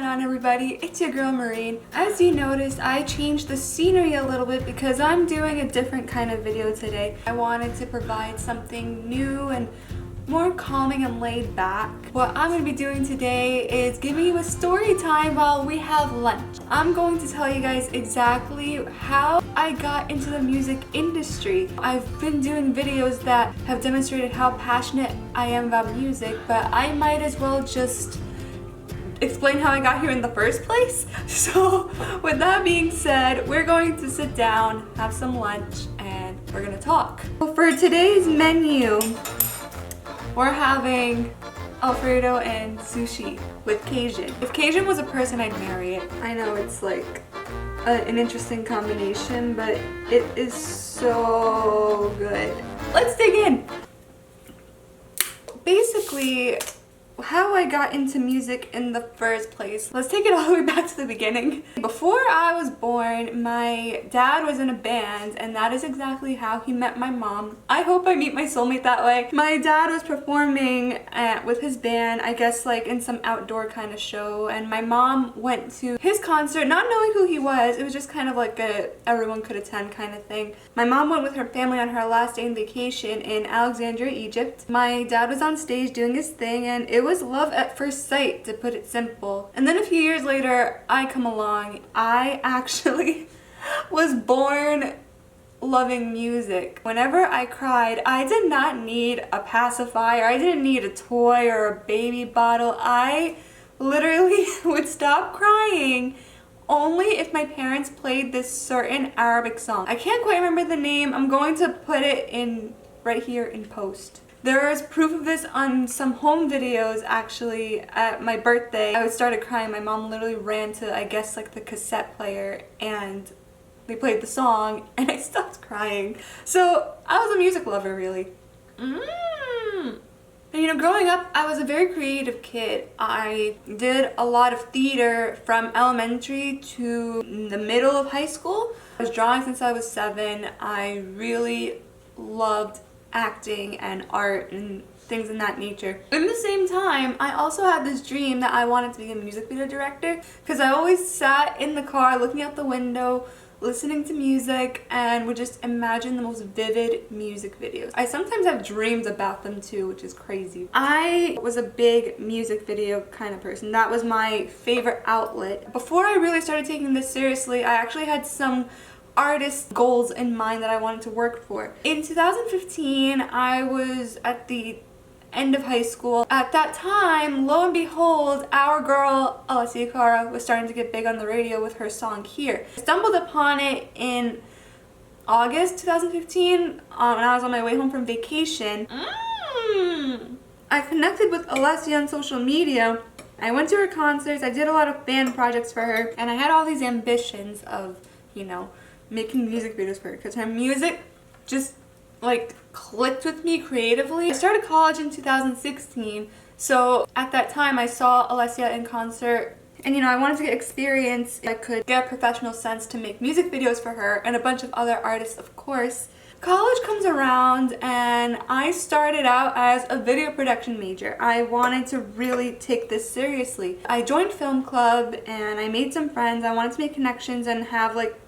on, everybody? It's your girl Marine. As you noticed, I changed the scenery a little bit because I'm doing a different kind of video today. I wanted to provide something new and more calming and laid back. What I'm going to be doing today is giving you a story time while we have lunch. I'm going to tell you guys exactly how I got into the music industry. I've been doing videos that have demonstrated how passionate I am about music, but I might as well just explain how I got here in the first place. So with that being said, we're going to sit down, have some lunch, and we're gonna talk. For today's menu, we're having Alfredo and sushi with Cajun. If Cajun was a person, I'd marry it. I know it's like an interesting combination, but it is so good. Let's dig in. Basically, how I got into music in the first place. Let's take it all the way back to the beginning. Before I was born, my dad was in a band, and that is exactly how he met my mom. I hope I meet my soulmate that way. My dad was performing with his band, I guess like in some outdoor kind of show, and my mom went to his concert not knowing who he was. It was just kind of like a everyone could attend kind of thing. My mom went with her family on her last day on vacation in Alexandria, Egypt. My dad was on stage doing his thing, and it was love at first sight, to put it simple. And then a few years later, I come along. I actually was born loving music. Whenever I cried, I did not need a pacifier. I didn't need a toy or a baby bottle. I literally would stop crying only if my parents played this certain Arabic song. I can't quite remember the name. I'm going to put it in right here in post. There is proof of this on some home videos actually. At my birthday, I started crying. My mom literally ran to, I guess, like the cassette player, and they played the song and I stopped crying. So I was a music lover, really. And you know, growing up, I was a very creative kid. I did a lot of theater from elementary to the middle of high school. I was drawing since I was 7. I really loved acting and art and things in that nature. In the same time, I also had this dream that I wanted to be a music video director, because I always sat in the car looking out the window, listening to music, and would just imagine the most vivid music videos. I sometimes have dreams about them too, which is crazy. I was a big music video kind of person. That was my favorite outlet. Before I really started taking this seriously, I actually had some artist goals in mind that I wanted to work for. In 2015, I was at the end of high school. At that time, lo and behold, our girl Alessia Cara was starting to get big on the radio with her song Here. I stumbled upon it in August 2015 when I was on my way home from vacation. I connected with Alessia on social media. I went to her concerts, I did a lot of fan projects for her, and I had all these ambitions of, you know, making music videos for her, because her music just like clicked with me creatively. I started college in 2016, so at that time I saw Alessia in concert, and you know, I wanted to get experience. I could get a professional sense to make music videos for her and a bunch of other artists, of course. College comes around and I started out as a video production major. I wanted to really take this seriously. I joined film club and I made some friends. I wanted to make connections and have like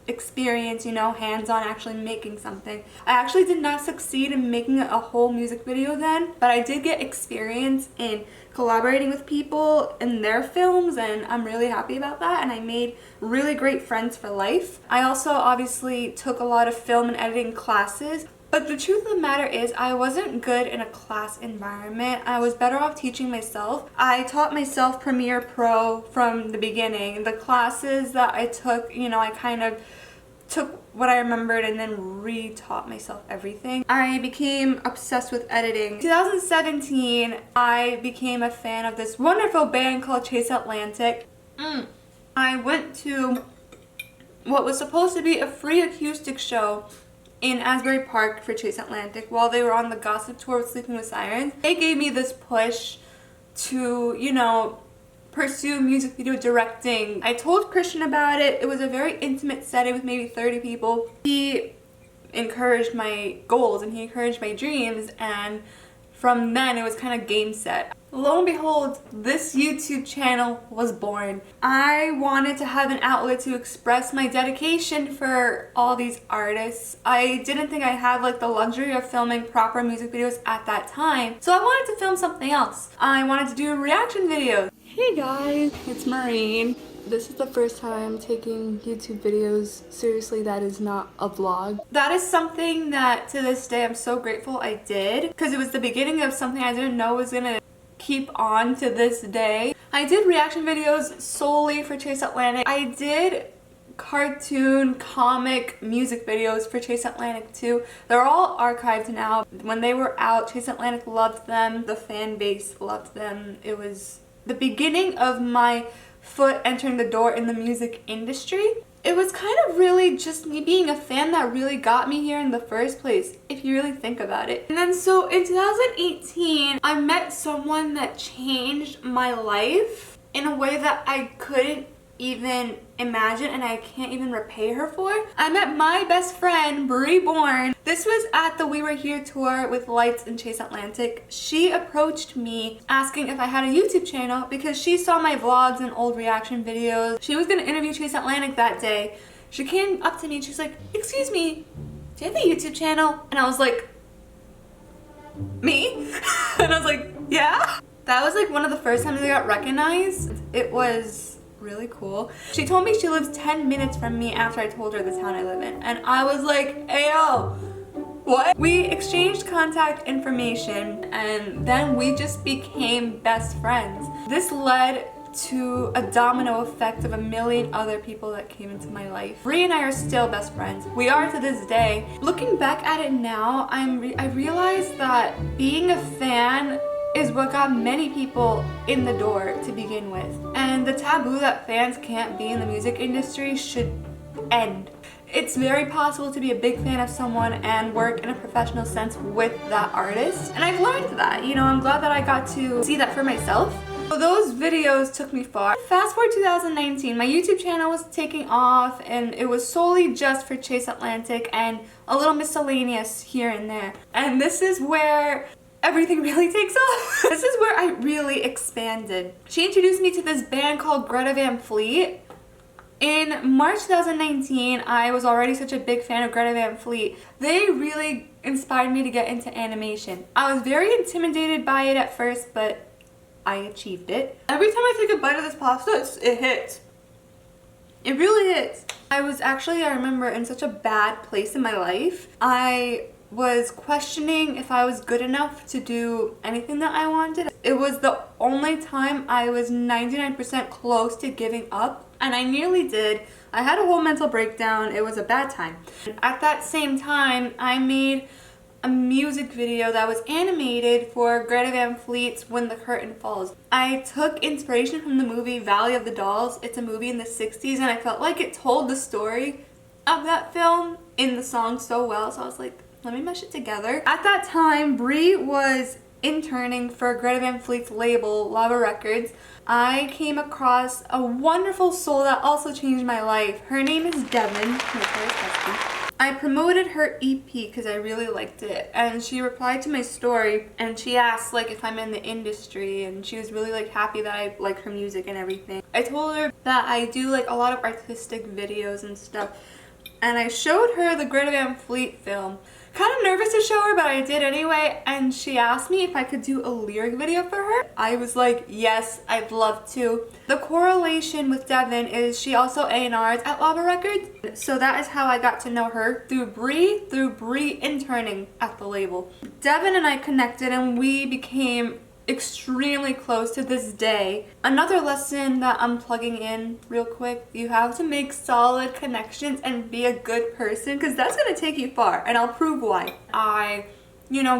experience, you know, hands-on actually making something. I actually did not succeed in making a whole music video then, but I did get experience in collaborating with people in their films, and I'm really happy about that, and I made really great friends for life. I also obviously took a lot of film and editing classes, but the truth of the matter is I wasn't good in a class environment. I was better off teaching myself. I taught myself Premiere Pro from the beginning. The classes that I took, you know, I kind of took what I remembered and then re-taught myself everything. I became obsessed with editing. 2017, I became a fan of this wonderful band called Chase Atlantic. I went to what was supposed to be a free acoustic show in Asbury Park for Chase Atlantic while they were on the gossip tour with Sleeping with Sirens. They gave me this push to, you know, pursue music video directing. I told Christian about it. It was a very intimate setting with maybe 30 people. He encouraged my goals and he encouraged my dreams, and from then it was kind of game set. lo and behold, this YouTube channel was born. I wanted to have an outlet to express my dedication for all these artists. I didn't think I had like the luxury of filming proper music videos at that time, so I wanted to film something else. I wanted to do reaction videos. Hey guys, it's Maureen. This is the first time taking YouTube videos seriously that is not a vlog. That is something that to this day I'm so grateful I did, because it was the beginning of something I didn't know was gonna keep on to this day. I did reaction videos solely for Chase Atlantic. I did cartoon, comic, music videos for Chase Atlantic too. They're all archived now. When they were out, Chase Atlantic loved them. The fan base loved them. It was the beginning of my foot entering the door in the music industry. It was kind of really just me being a fan that really got me here in the first place, if you really think about it. And then so in 2018, I met someone that changed my life in a way that I couldn't even imagine and I can't even repay her for. I met my best friend, Brie Bourne. This was at the We Were Here tour with Lights and Chase Atlantic. She approached me asking if I had a YouTube channel because she saw my vlogs and old reaction videos. She was gonna interview Chase Atlantic that day. She came up to me and she's like, "Excuse me, do you have a YouTube channel?" And I was like, "Me?" And I was like, "Yeah." That was like one of the first times I got recognized. It was really cool. She told me she lives 10 minutes from me after I told her the town I live in. And I was like, "Ayo, what?" We exchanged contact information and then we just became best friends. This led to a domino effect of a million other people that came into my life. Brie and I are still best friends. We are to this day. Looking back at it now, I realized that being a fan is what got many people in the door to begin with. And the taboo that fans can't be in the music industry should end. It's very possible to be a big fan of someone and work in a professional sense with that artist. And I've learned that, you know, I'm glad that I got to see that for myself. So those videos took me far. Fast forward 2019, my YouTube channel was taking off and it was solely just for Chase Atlantic and a little miscellaneous here and there. And this is where everything really takes off. This is where I really expanded. She introduced me to this band called Greta Van Fleet. In March 2019, I was already such a big fan of Greta Van Fleet. They really inspired me to get into animation. I was very intimidated by it at first, but I achieved it. Every time I take a bite of this pasta, it hits. It really hits. I was actually, I remember, in such a bad place in my life. I was questioning if I was good enough to do anything that I wanted. It was the only time I was 99% close to giving up, and I nearly did. I had a whole mental breakdown. It was a bad time. At that same time, I made a music video that was animated for Greta Van Fleet's When the Curtain Falls. I took inspiration from the movie Valley of the Dolls. It's a movie in the 60s, and I felt like it told the story of that film in the song so well, so I was like, let me mesh it together. At that time, Brie was interning for Greta Van Fleet's label, Lava Records. I came across a wonderful soul that also changed my life. Her name is Devin. I promoted her EP because I really liked it, and she replied to my story and she asked like if I'm in the industry, and she was really like happy that I like her music and everything. I told her that I do like a lot of artistic videos and stuff, and I showed her the Greta Van Fleet film. Kind of nervous to show her, but I did anyway, and she asked me if I could do a lyric video for her. I was like, yes, I'd love to. The correlation with Devin is she also A&Rs at Lava Records, so that is how I got to know her, through Brie interning at the label. Devin and I connected and we became extremely close to this day. Another lesson that I'm plugging in real quick, you have to make solid connections and be a good person, because that's going to take you far, and I'll prove why. I,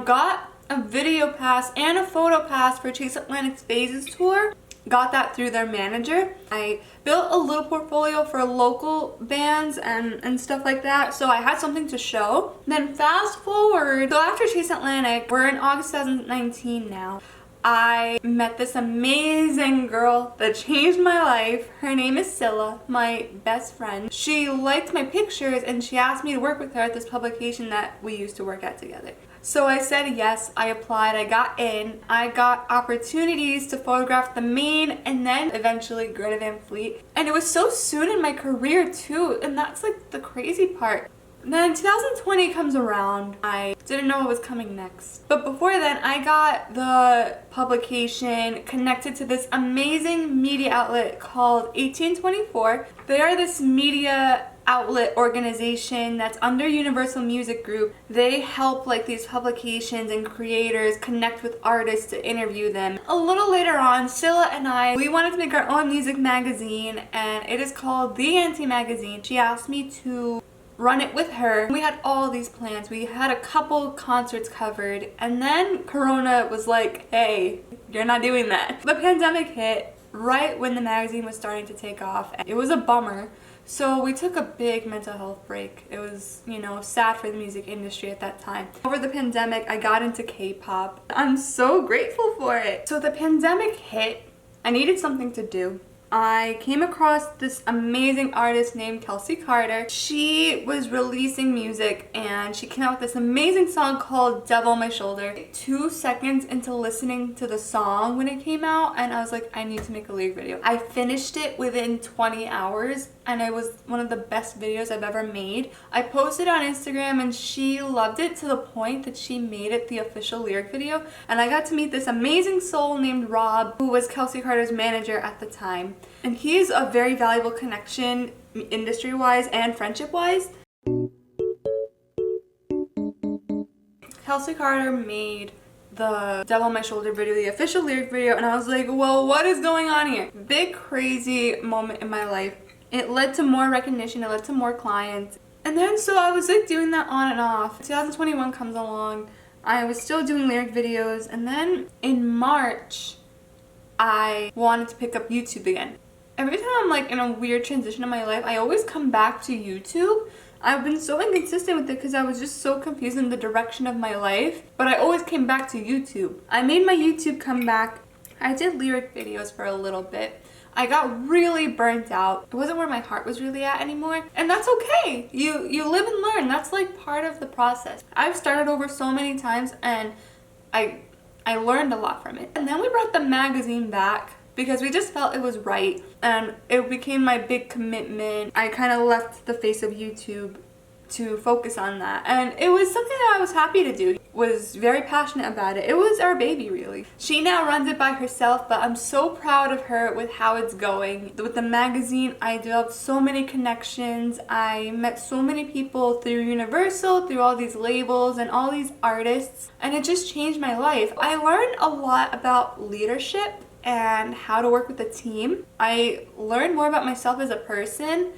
got a video pass and a photo pass for Chase Atlantic's Phases tour. Got that through their manager. I built a little portfolio for local bands and stuff like that, so I had something to show. Then fast forward, so after Chase Atlantic, we're in August 2019 now. I met this amazing girl that changed my life. Her name is Scylla, my best friend. She liked my pictures and she asked me to work with her at this publication that we used to work at together. So I said yes, I applied, I got in, I got opportunities to photograph the main and then eventually Greta Van Fleet. And it was so soon in my career too, and that's like the crazy part. Then 2020 comes around. I didn't know what was coming next. But before then, I got the publication connected to this amazing media outlet called 1824. They are this media outlet organization that's under Universal Music Group. They help like these publications and creators connect with artists to interview them. A little later on, Scylla and we wanted to make our own music magazine, and it is called The Anti Magazine. She asked me to run it with her. We had all these plans. We had a couple concerts covered, and then Corona was like, hey, you're not doing that. The pandemic hit right when the magazine was starting to take off. It was a bummer. So we took a big mental health break. It was, you know, sad for the music industry at that time. Over the pandemic, I got into K-pop. I'm so grateful for it. So the pandemic hit. I needed something to do. I came across this amazing artist named Kelsey Carter. She was releasing music and she came out with this amazing song called Devil on My Shoulder. 2 seconds into listening to the song when it came out, and I was like, I need to make a lyric video. I finished it within 20 hours and it was one of the best videos I've ever made. I posted on Instagram and she loved it to the point that she made it the official lyric video, and I got to meet this amazing soul named Rob, who was Kelsey Carter's manager at the time. And he's a very valuable connection industry-wise and friendship-wise. Kelsey Carter made the Devil on My Shoulder video, the official lyric video, and I was like, well, what is going on here? Big crazy moment in my life. It led to more recognition, it led to more clients. And then so I was like doing that on and off. 2021 comes along, I was still doing lyric videos, and then in March, I wanted to pick up YouTube again. Every time I'm like in a weird transition in my life, I always come back to YouTube. I've been so inconsistent with it because I was just so confused in the direction of my life, but I always came back to YouTube. I made my YouTube comeback. I did lyric videos for a little bit. I got really burnt out. It wasn't where my heart was really at anymore, and that's okay. You live and learn. That's like part of the process. I've started over so many times and I learned a lot from it. And then we brought the magazine back because we just felt it was right, and it became my big commitment. I kind of left the face of YouTube to focus on that, and it was something that I was happy to do. Was very passionate about it. It was our baby, really. She now runs it by herself, but I'm so proud of her with how it's going. With the magazine, I developed so many connections. I met so many people through Universal, through all these labels and all these artists, and it just changed my life. I learned a lot about leadership and how to work with a team. I learned more about myself as a person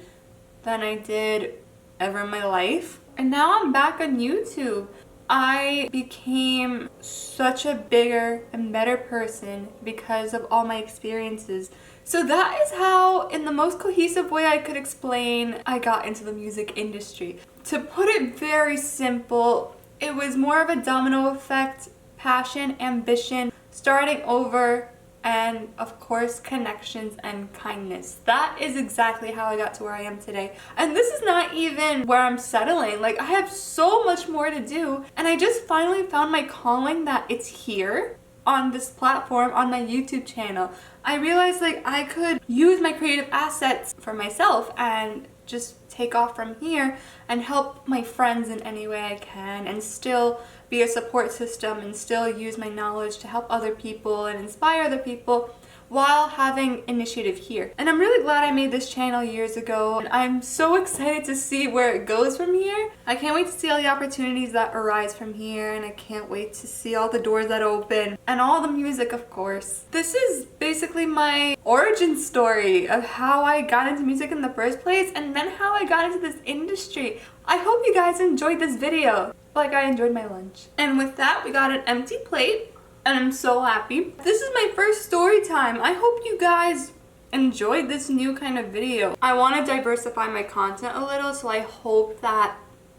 than I did ever in my life. And now I'm back on YouTube. I became such a bigger and better person because of all my experiences. So that is how, in the most cohesive way I could explain, I got into the music industry. To put it very simple, it was more of a domino effect, passion, ambition, starting over, and of course connections and kindness. That is exactly how I got to where I am today. And this is not even where I'm settling. Like, I have so much more to do, and I just finally found my calling, that it's here on this platform, on my YouTube channel. I realized like I could use my creative assets for myself and just take off from here and help my friends in any way I can, and still be a support system and still use my knowledge to help other people and inspire other people while having initiative here. And I'm really glad I made this channel years ago, and I'm so excited to see where it goes from here. I can't wait to see all the opportunities that arise from here, and I can't wait to see all the doors that open, and all the music, of course. This is basically my origin story of how I got into music in the first place, and then how I got into this industry. I hope you guys enjoyed this video like I enjoyed my lunch. And with that, we got an empty plate, and I'm so happy. This is my first story time. I hope you guys enjoyed this new kind of video. I want to diversify my content a little, so I hope that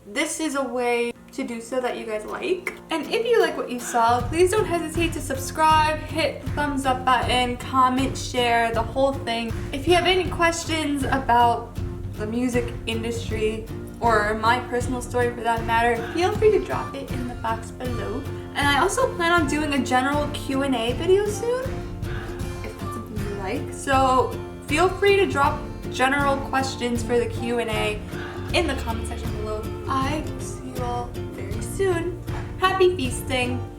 this is a way to do so that you guys like. And if you like what you saw, please don't hesitate to subscribe, hit the thumbs up button, comment, share, the whole thing. If you have any questions about the music industry, or my personal story for that matter, feel free to drop it in the box below. And I also plan on doing a general Q&A video soon, if that's something you like. So feel free to drop general questions for the Q&A in the comment section below. I will see you all very soon. Happy feasting!